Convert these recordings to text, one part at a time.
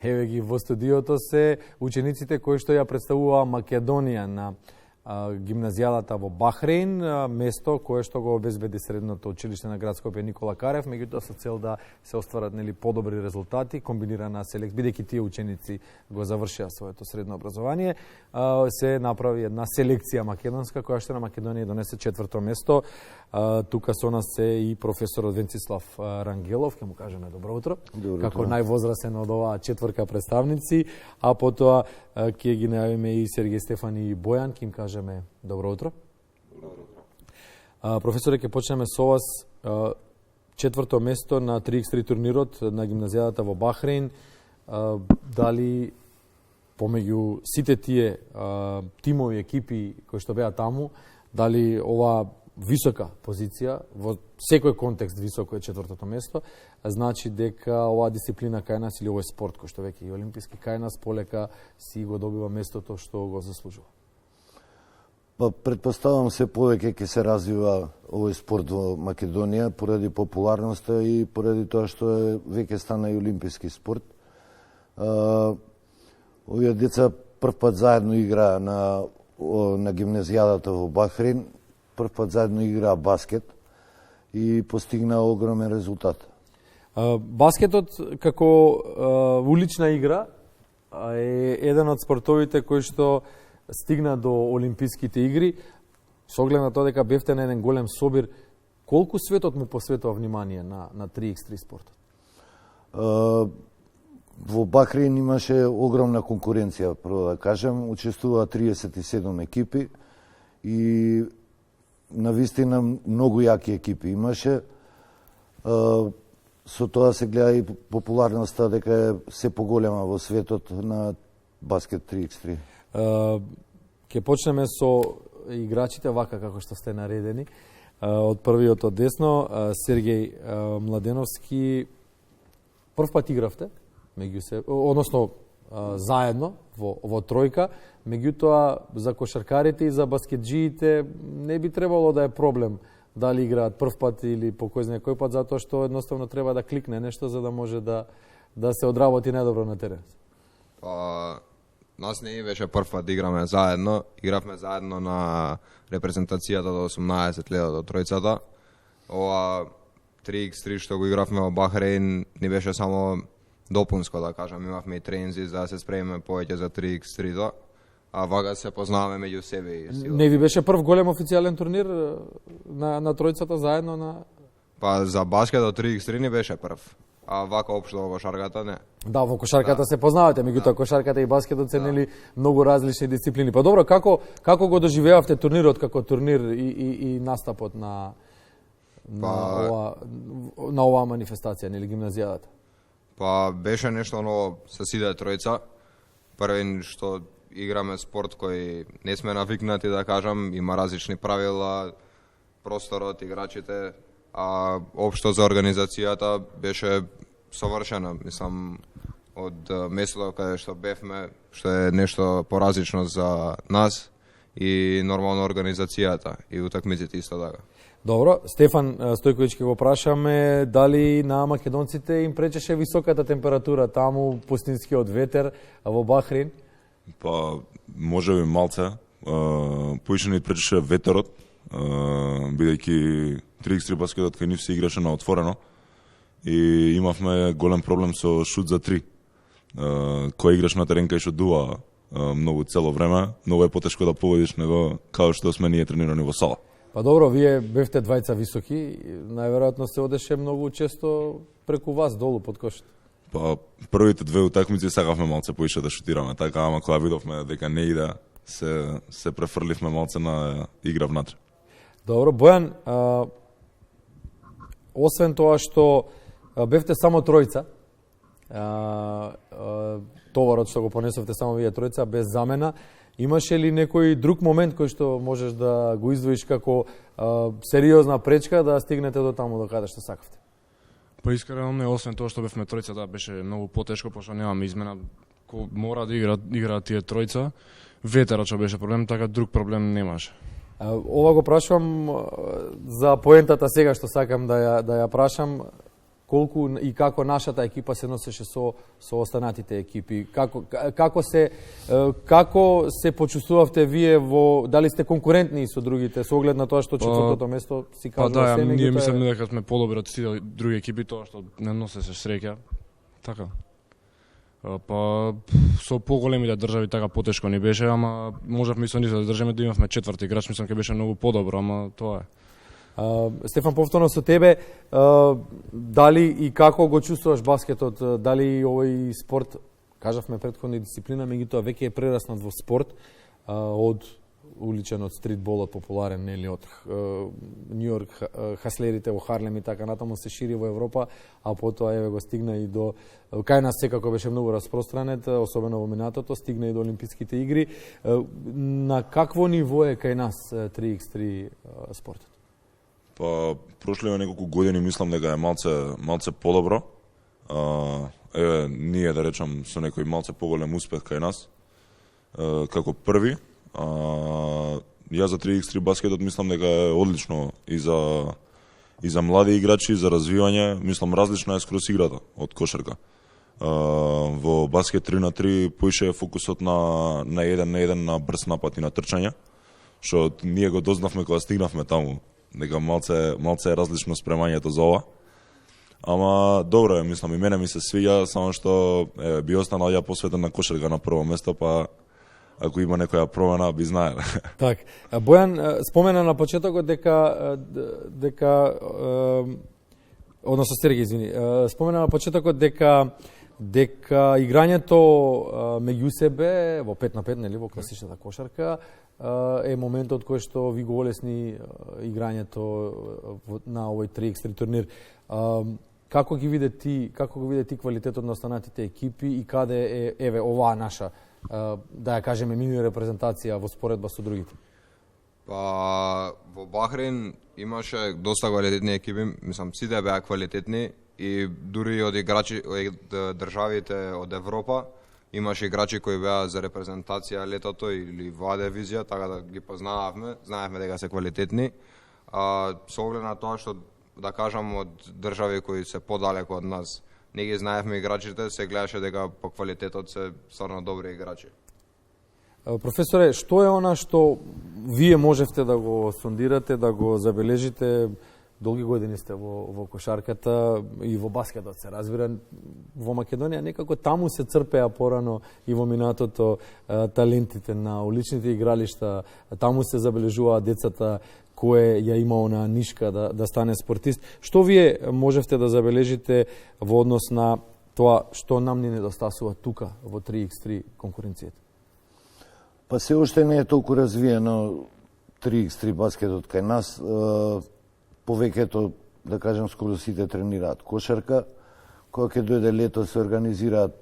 Еве ги во студиото се учениците кои што ја представуваа Македонија на гимназијадата во Бахрейн, место кое што го обезбеди средното училиште на град Скопје Никола Карев, меѓутоа со цел да се остварат подобри резултати, комбинирана селекција, бидејќи тие ученици го завршија своето средно образование, се направи една селекција македонска која што на Македонија донесе 4-то место. Тука со нас е и професорот Венцислав Рангелов, ќе му кажеме добро утро. Како највозрасен од оваа 4 представници, а потоа ќе ги најавиме и Сергеј Стефани и Бојан, ќе им кажеме добро утро. Професоре, ќе почнеме со вас. 4-то место на 3x3 турнирот на гимназијадата во Бахрейн. Дали помеѓу сите тие тимови, екипи кои што беа таму, дали оваа висока позиција, во секој контекст високо е 4-то место, значи дека оваа дисциплина кај нас или овој спорт кој што веќе и олимписки кај нас полека си го добива местото што го заслужува? Па претпоставам се повеќе ќе се развива овој спорт во Македонија поради популарноста и поради тоа што е веќе стана и олимписки спорт. Овие деца прв пат заедно играа на гимназијадата во Бахрейн, прв пат заедно играа баскет и постигнаа огромен резултат. Баскетот како улична игра е еден од спортовите кои што стигна до олимписките игри. Со оглед на тоа дека бевте на еден голем собир, колку светот му посветува внимание на 3x3 спортот? Во Бахрейн имаше огромна конкуренција, прво да кажем, учествуваа 37 екипи и навистина многу јаки екипи имаше. Со тоа се гледа и популарноста дека е се поголема во светот на баскет 3x3. Ке почнеме со играчите вака како што сте наредени. Од првиот од десно, Сергеј Младеновски, прв пат игравте меѓу се, односно заедно во тројка, меѓутоа за кошаркарите и за баскетџиите не би требало да е проблем дали играат прв пат или по кој знае кој пат, затоа што едноставно треба да кликне нешто за да може да се одработи најдобро на терен. Нас не беше прв пат да играме заедно. Игравме заедно на репрезентацијата до 18 лета до тројцата. Ова 3x3 што го игравме во Бахрейн не беше само допунско, да кажам. Имавме и тренинзи за да се спремиме повеќе за 3x3-то. А вага се познаваме меѓу себе. Не ви беше прв голем официјален турнир на тројцата заедно на... Па за баскет до 3x3 не беше прв. А вака општо во кошарката не. Да, во кошарката се познавате, меѓутоа кошарката и баскетот се нели многу различни дисциплини. Па добро, како го доживеавте турнирот како турнир и настапот на оваа манифестација, нели гимназијадата? Па беше нешто ново со сите тројца. Првен што играме спорт кој не сме навикнати, да кажам, има различни правила, просторот, играчите, а општо за организацијата беше совршена. Мислам, од местото каде што бевме, што е нешто поразлично за нас и нормално организацијата и утакмиците исто така. Добро, Стефан Стојковиќ ќе го прашаме дали на македонците им пречеше високата температура таму, пустинскиот ветер во Бахрейн? Па, може би малце. Поише ни пречеше ветерот, бидејќи 3x3 баскетот кај нив се играше на отворено и имавме голем проблем со шут за 3. Кој играш на терен кај што дува многу цело време, многу е потешко да погодиш него како што сме ние тренирани во сала. Па добро, вие бевте двајца високи, најверојатно се одеше многу често преку вас долу под кошот. Па првите две утакмици сакавме малце поише да шутираме, така, ама кога видовме дека не иде, се префрливме малце на игра внатре. Добро, Бојан, освен тоа што бевте само тројца, товарот што го понесовте само вие тројца без замена, имаше ли некој друг момент кој што можеш да го издвоиш како сериозна пречка да стигнете до таму до каде што сакавте? Па искрено не, освен тоа што бевме тројца, да, беше многу потешко, пошто немаме измена, ко мора да играат тие тројца. Ветерот што беше проблем, така друг проблем немаше. Ова го прашувам за поентата сега што сакам да ја прашам. колку и како нашата екипа се носеше со останатите екипи. Како се почувствувавте вие дали сте конкурентни со другите со оглед на тоа што четвртото место си кажува се ние мислиме дека сме подобри од сите други екипи, тоа што не носеше среќа. Така. Па со поголемите држави така потешко ни беше, ама можевме и со нив да држиме, да имавме четврти играч, мислам ќе беше многу подобро, ама тоа е. Стефан, повторно со тебе, дали и како го чувствуваш баскетот, дали овој спорт, кажавме претходна дисциплина, меѓутоа веќе е прераснат во спорт, од уличен, од стритболот популарен, нели, од Њујорк, хаслерите во Харлем и така натаму се шири во Европа, а потоа еве го стигна и до кај нас секако беше многу распространет, особено во минатото, стигна и до Олимписките игри. На какво ниво е кај нас 3x3 спортот? Па прошливе неколку години мислам дека е малце подобро. Еве ние да речам со некој малце поголем успех кај нас како први. Ја за 3x3 баскетот мислам дека е одлично и за млади играчи, за развивање, мислам различна е скроз играта од кошарка. Во баскет 3 на 3 поише е фокусот на 1 на 1 на брз напад и на трчање, што ние го дознавме кога стигнавме таму, дека малце е различно спремањето за ова. Ама добро е, мислам, и мене ми се свиѓа, само што би останал ја посветен на кошарка на прво место, па ако има некоја промена, би знаел. Так, Бојан спомена на почетокот дека односно Сергеј, извини, спомена на почетокот дека играњето меѓу себе во 5 на 5, нели, во класичната кошарка е моментот кој што ви го олесни играњето на овој 3x3 турнир. Како ги види ти квалитетот на останатите екипи и каде е оваа наша, да ја кажеме, мини репрезентација во споредба со другите? Па во Бахрейн имаше доста квалитетни екипи, мислам сите беа квалитетни и дури од играчи од државите од Европа имаше играчи кои беа за репрезентација летото или во дивизија, така да ги познававме, знаевме дека се квалитетни. Со оглед на тоа што да кажам од држави кои се подалеку од нас, не ги знаевме играчите, се гледаше дека по квалитетот се стварно добри играчи. Професоре, што е она што вие можевте да го сондирате, да го забележите? Долги години сте во кошарката и во баскетот, се разбира. Во Македонија некако таму се црпеа порано и во минатото талентите на уличните игралишта, таму се забележуваа децата кој ја имало на нишка да стане спортист. Што вие можевте да забележите во однос на тоа што нам не недостасува тука во 3x3 конкуренцијата? Па се уште не е толку развиено 3x3 баскетот кај нас. Повеќето, да кажем, скоро сите тренираат кошарка. Кога ќе дојде лето се организираат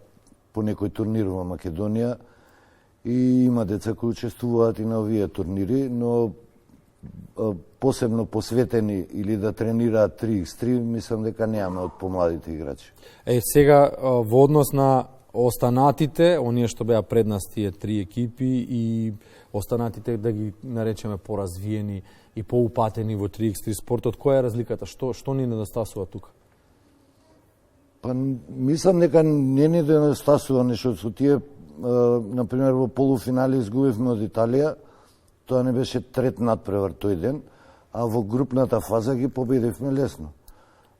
по некој турнир во Македонија и има деца кои учествуваат и на овие турнири, но посебно посветени или да тренираат 3x3, мислам дека немаме од помладите играчи. Сега во однос на останатите, оние што беа пред нас тие 3 екипи и останатите, да ги наречеме поразвиени и поупатени во 3x3 спортот, која е разликата? Што ни недостасува тука? Па мислам дека не ни недостасува нешто со тие, например во полуфинале изгубивме од Италија, тоа не беше трет надпревар тој ден, а во групната фаза ги победивме лесно.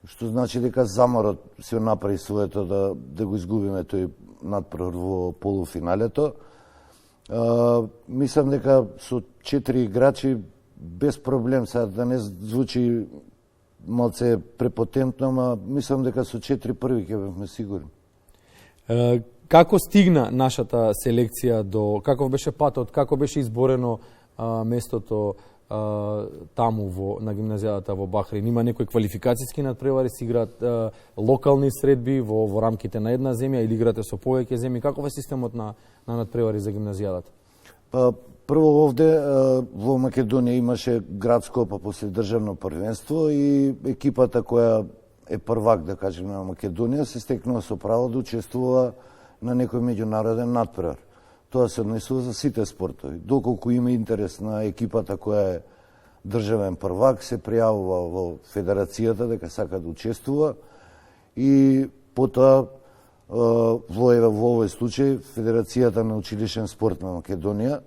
Што значи дека заморот се направи своето да го изгубиме тој надпревар во полуфиналето. Мислам дека со 4 играчи без проблем, сега да не звучи малце препотентно, ама мислам дека со 4 први ќе бевме сигурни. Како стигна нашата селекција до, каков беше патот, како беше изборено местото таму на гимназијата во Бахрейн? Има некои квалификацијски надпревари, се играат локални средби во рамките на една земја или играте со повеќе земји? Каков е системот на надпревари за гимназијата? Па прво овде во Македонија имаше градско, па после државно првенство и екипата која е првак, да кажем, на Македонија се стекнува со право да учествува на некој меѓународен надпревар. Тоа се однесува за сите спортови. Доколку има интерес на екипата која е државен првак, се пријавува во федерацијата дека сака да учествува и потоа во овој случај Федерацијата на училишен спорт на Македонија,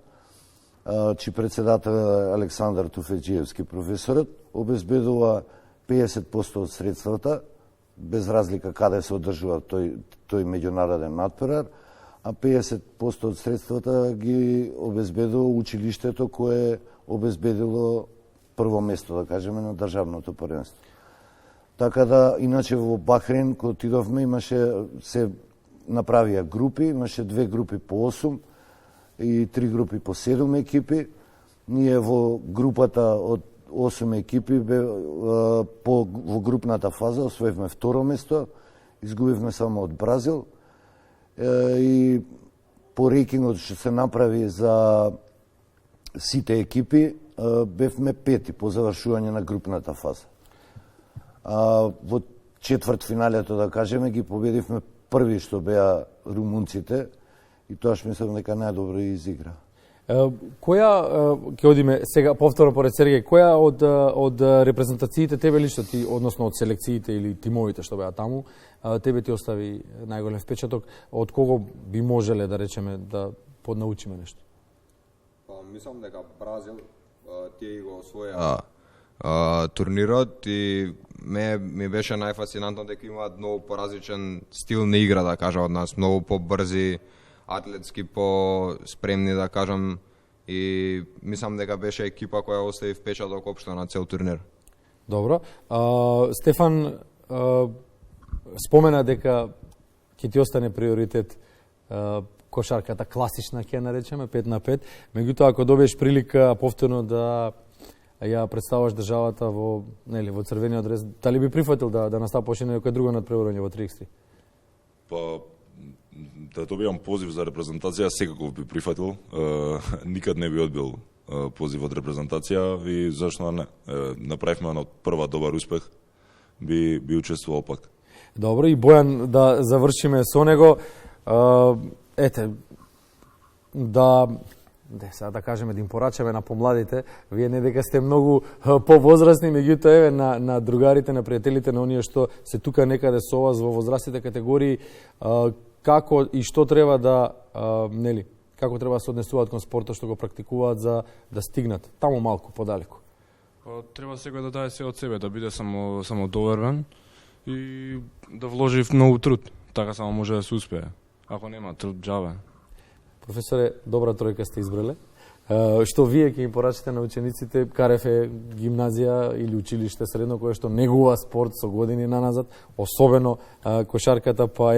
чиј председател Александар Туфеджиевски професорот, обезбедува 50% од средствата, без разлика каде се одржува тој меѓународен натпревар, а 50% од средствата ги обезбедува училиштето кое обезбедило прво место, да кажеме, на државното првенство. Така да, иначе во Бахрейн, кога отидовме, се направија групи, имаше 2 групи по 8 и 3 групи по 7 екипи. Ние во групата од 8 екипи во групната фаза освоивме второ место, изгубивме само од Бразил и по рейтингот што се направи за сите екипи бевме 5 по завршување на групната фаза. Во четврт финалето, да кажеме, ги победивме први што беа румунците и тоаш мислам дека најдобро изигра. Која, ќе одиме сега повторно поред Сергеј, која од репрезентациите тебе лично ти, односно од селекциите или тимовите што беа таму, тебе ти остави најголем впечаток, од кого би можеле да речеме да поднаучиме нешто? Мислам дека Бразил тие го освоја турнирот и ми беше најфасцинантно дека имаат многу поразличен стил на игра, да кажа, од нас, многу побрзи, атлетски по-спремни, да кажам, и мислам дека беше екипа која остави впечаток општо на цел турнир. Добро. Стефан спомена дека ќе ти остане приоритет кошарката класична, ќе наречеме 5 на 5. Меѓутоа, ако добиеш прилика повторно да ја представаш државата во црвениот дрес, дали би прифатил да настапуваш и некој друго надпреварување во 3x3? Па, да добијам позив за репрезентација, секако би прифатил. Никад не би одбил позив од репрезентација и зашто не. Направивме од прва добар успех, би учествувал пак. Добро, и Бојан, да завршиме со него. Сега да кажеме, да им порачаме на помладите, вие не дека сте многу повозрастни, меѓутоа на другарите, на пријателите, на оние што се тука некаде со вас во возрастните категории, како и што треба како треба да се однесуваат кон спортот што го практикуваат за да стигнат таму малку подалеку? Треба секој да даде се од себе, да биде само доверен и да вложи многу труд. Така само може да се успее. Ако нема труд, џабе. Професоре, добра тројка сте избрале. Што вие ќе им порачите на учениците, Карев е гимназија или училиште средно кое што негува спорт со години наназад, особено кошарката, па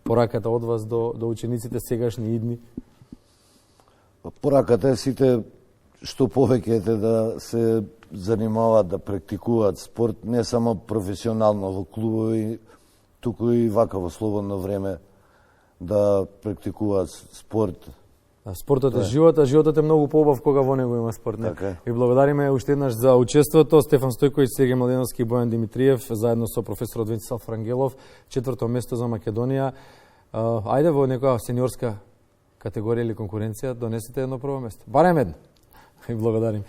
пораката од вас до учениците сегашни идни? Пораката е сите што повеќе да се занимаваат да практикуваат спорт, не само професионално во клубови, туку и вака во слободно време да практикуваат спорт. Спортот е живот, а животот е многу поубав кога во него има спорт. Така. И благодариме уште еднаш за учеството. Стефан Стојковиќ, Сергеј Младеновски и Бојан Димитриев, заедно со професорот Венцислав Франгелов, 4-то место за Македонија. Ајде во некоја сениорска категорија или конкуренција донесете едно прво место. Барем едно. И благодарим.